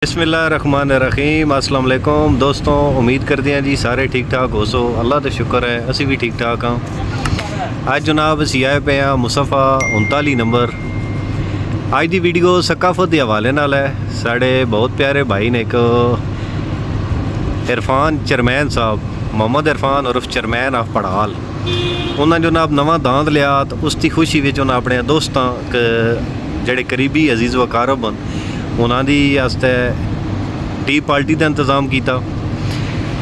बिस्मिल्लाहिर्रहमानिर्रहीम अस्सलाम वालेकुम दोस्तों, उम्मीद करते हैं जी सारे ठीक ठाक हो सो। अल्लाह का शुक्र है असी भी ठीक ठाक हाँ। अज जनाब असी आए पे हाँ मुसफ़ा 39 नंबर। अज की वीडियो सकाफत के हवाले नाल है। साढ़े बहुत प्यारे भाई ने एक इरफान चरमैन साहब, मोहम्मद इरफान उर्फ चरमैन ऑफ पड़ाल, उन्होंने जनाब नवा दांद लिया तो उसकी खुशी में उन्हें अपने दोस्तों जेडे करीबी अजीज़ व कारब उन्होंने वास्ते टी पार्टी का इंतज़ाम किया।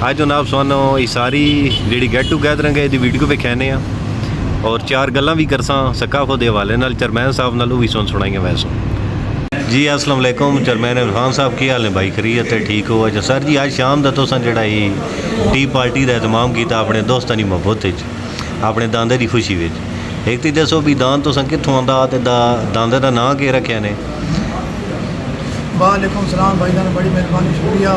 अज जनाब सानू ये सारी जी गेट टूगैदरिंग है ये वीडियो विखाने और चार गल्लां भी करसां सकाफत के हवाले नाल चरमैन साहब नाल भी सुनाइए। वैसे जी अस्सलाम वालेकुम चरमैन इरफान साहब की हाल है भाई? खरीद है ठीक हो? अच्छा सर जी, अज शाम का तुसां जिहड़ा टी पार्टी का एहतमाम किया अपने दोस्तों की मोहब्बत अपने दांदे की खुशी में, एक तो दसो भी दांद तुसां कित्थों आंदा ते दांदे का नाम की रखिया ने? वालेकुम सलाम भाई जान, बड़ी मेहरबानी शुक्रिया।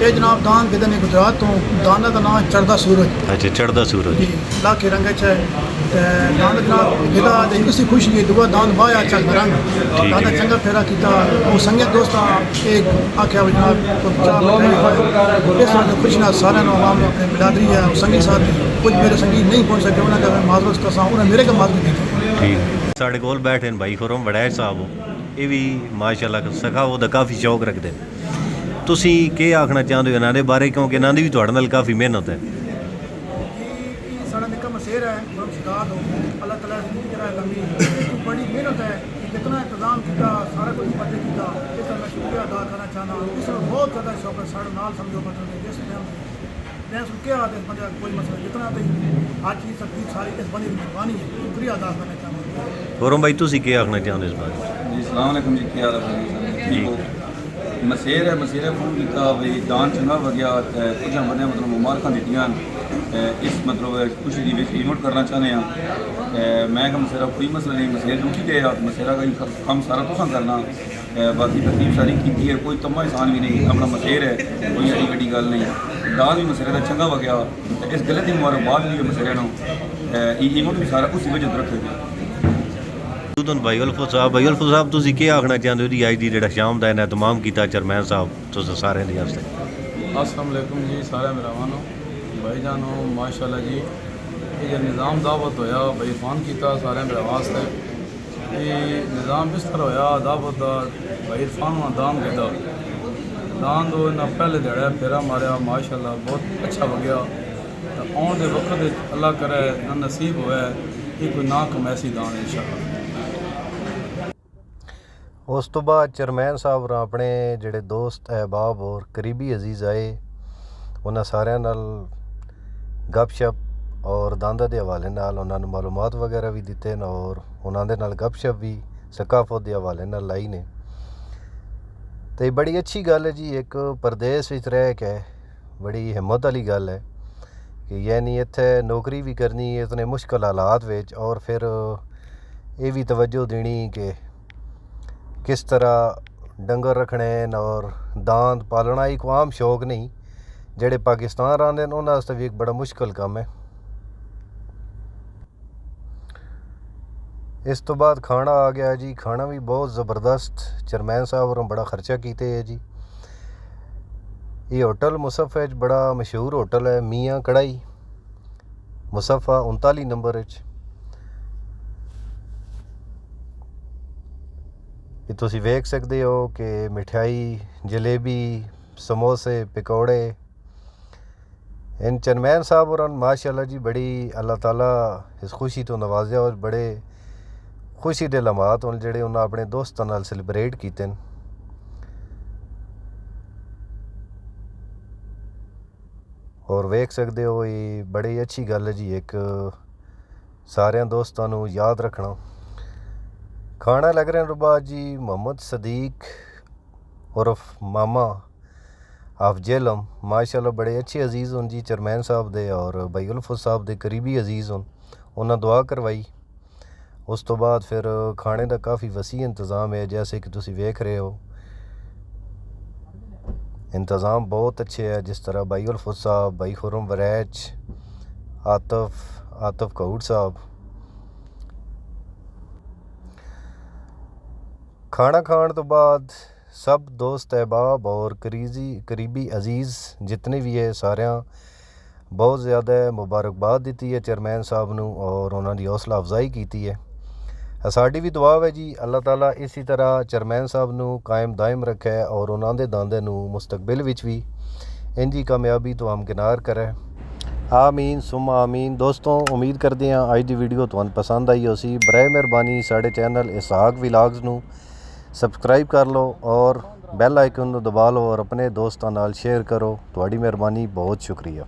ये जनाब दान कितने ने गुजरात तो दाना का नाम चढ़दा सूरज। अच्छा चढ़दा सूरज जी लाखे रंग है दान जनाब गिदा इसी खुशी है दुआ दान बाया चल रंग दादा चंगा फेरा किया वो संगत दोस्त एक आख्या जनाब इस खुशी ना सारे आवाम अपने बिरादरी है संगी साथ कुछ मेरे संगी नहीं पहुंच सके उन्होंने मैं माजरत करसा उन्हें मेरे का माजरत की ठीक। साढ़े कोल बैठे भाई खुरम वड़ैच साहब, ये भी माशाअल्लाह सखावत का काफ़ी शौक रखते हैं। तुसी के आखना चाहते हो इन्होंने बारे, क्योंकि इन्होंने भी तुहाडे नाल काफ़ी मेहनत है। साढ़ा निक्का मसेर है अल्लाह तआला जिंदगी करा लंबी बड़ी मेहनत है जितना इंतजाम किया सारा कुछ मदद किया इसका मैं शुक्रिया अदा करना चाहना। इसमें बहुत ज़्यादा शौक है साढ़े नाल समझो मतलब जिस मैं क्या आते बंदा कोई मसला जितना तो आज चीज़ तकलीफ सारी इस बंदे की मेहरबानी है, शुक्रिया अदा करना चाहूँगा। गौरव भाई तुसी के आखना चाहते इस बारे? जी अस्सलाम वालेकुम जी, क्या हाल है ठीक हो? मसेर है मसेरे फोन किया भाई दान चंगा वगैया कुछ बंदे मतलब मुबारक दित्तियां इस मतलब खुशी की इनोट करना चाहते हैं। मैं क्या मसेरा कोई मसला नहीं, मसेर रुकी गए मसेरा का कम सारा तुसा करना बाकी तरतीब सारी की है, कोई तम्मा इंसान भी नहीं, अपना मसेर है कोई एडी वड्डी गल नहीं। दान भी मसेरे का चंगा वगैया इस गलत की मुबारकबाद भी है मसेरे इनोट भी सारा उसी वजह रखे। भाई उल्फत साहब तुसी के आखना चाहते हो जी अज की जिहड़ा शाम का एहतमाम किया चरमैन साहब तुस सारे दे वास्ते? अस्सलाम वालेकुम जी सारे मेहमानों भाई जानो माशाल्लाह जी, ये जो निज़ाम दावत होया भाई फ़ोन किया सारे मेरे वास्ते ये निज़ाम इस तरह होया दावत का भाई फ़ोन दान किया दान दो इन्हें पहले दिहाड़ा फेरा मारिया माशाल्लाह बहुत अच्छा हो गया। तो आने के वक्त अल्लाह करे ना नसीब होया ये कोई ना कमैसी दान इंशाअल्लाह। उस तो बाद चरमैन साहब अपने जिहड़े दोस्त अहबाब और करीबी अजीज़ आए उन्होंने सारिਆਂ नाल गपशप और दांदा के हवाले नाल उन्होंने मालूमात वगैरह भी दिते और उन्होंने नाल गपशप भी सकाफत के हवाले नाल लाई ने। तो बड़ी अच्छी गल है जी, एक परदेस विच रह के बड़ी हिम्मत वाली गल है कि यानी इत्थे नौकरी भी करनी इतने मुश्किल हालात विच और फिर ये भी तवज्जो देनी कि किस तरह डंगर रखने और दांद पालना एक आम शौक नहीं, जेडे पाकिस्तान रहिंदे न उन्हां वास्ते भी एक बड़ा मुश्किल काम है। इस तो बाद खाना आ गया जी, खाना भी बहुत ज़बरदस्त चरमैन साहब और बड़ा खर्चा कीते है जी। ये होटल मुसफ़ा बड़ा मशहूर होटल है, मियाँ कढ़ाई मुसफ़ा 39 नंबर। ये तुसी वेख सकते हो कि मिठाई जलेबी समोसे पकौड़े इन चरमैन साहब और माशाल्लाह जी बड़ी अल्लाह ताला इस खुशी तो नवाजा और बड़े खुशी के लम्हात उन जेडे उन्हें अपने दोस्तों नाल सैलीब्रेट किए। और वेख सकते हो ये बड़ी अच्छी गल है जी, एक सारे दोस्तों को याद रखना। खाना लग रहे हैं बाद जी मोहम्मद सदीक उर्फ मामा ऑफ जेलम माशाल्लाह बड़े अच्छे अजीज़ हों जी चरमैन साहब दे और भाई उल्फत साहब दे करीबी अजीज़ हों, उन्हें दुआ करवाई। उस तो बाद फिर खाने का काफ़ी वसी इंतज़ाम है, जैसे कि तुसी वेख रहे हो इंतज़ाम बहुत अच्छे है। जिस तरह भाई उल्फत साहब, भाई खुरम वरैच, आतफ कऊड़ साहब खाना खाने तो बाद सब दोस्त अहबाब और करीबी अजीज़ जितने भी है सारिਆਂ बहुत ज़्यादा मुबारकबाद दी है चेयरमैन साहब ਨੂੰ और उन्होंने हौसला अफजाई की है। साड़ी भी दुआ है जी अल्लाह ताला इसी तरह चेयरमैन साहब ਨੂੰ कायम दायम रखे और ਉਹਨਾਂ ਦੇ ਦਾਂਦੇ ਨੂੰ ਮੁਸਤਕਬਲ ਵਿੱਚ ਵੀ ਇੰਜੀ ਕਾਮਯਾਬੀ ਤੋਂ ਹਮਕਿਨਾਰ ਕਰੇ। ਆਮੀਨ ਸੁਮਾ ਆਮੀਨ। ਦੋਸਤੋ ਉਮੀਦ ਕਰਦੇ ਹਾਂ ਅੱਜ ਦੀ ਵੀਡੀਓ ਤੁਹਾਨੂੰ ਪਸੰਦ ਆਈ ਹੋਸੀ। ਬਰਾਏ ਮਿਹਰਬਾਨੀ ਸਾਡੇ ਚੈਨਲ ਇਸਹਾਕ ਵਿਲਾਗਸ ਨੂੰ ਸਬਸਕ੍ਰਾਈਬ ਕਰ ਲਓ ਔਰ ਬੈਲ ਆਈਕਨ ਨੂੰ ਦਬਾ ਲਓ ਔਰ ਆਪਣੇ ਦੋਸਤਾਂ ਨਾਲ ਸ਼ੇਅਰ ਕਰੋ। ਤੁਹਾਡੀ ਮਿਹਰਬਾਨੀ, ਬਹੁਤ ਸ਼ੁਕਰੀਆ।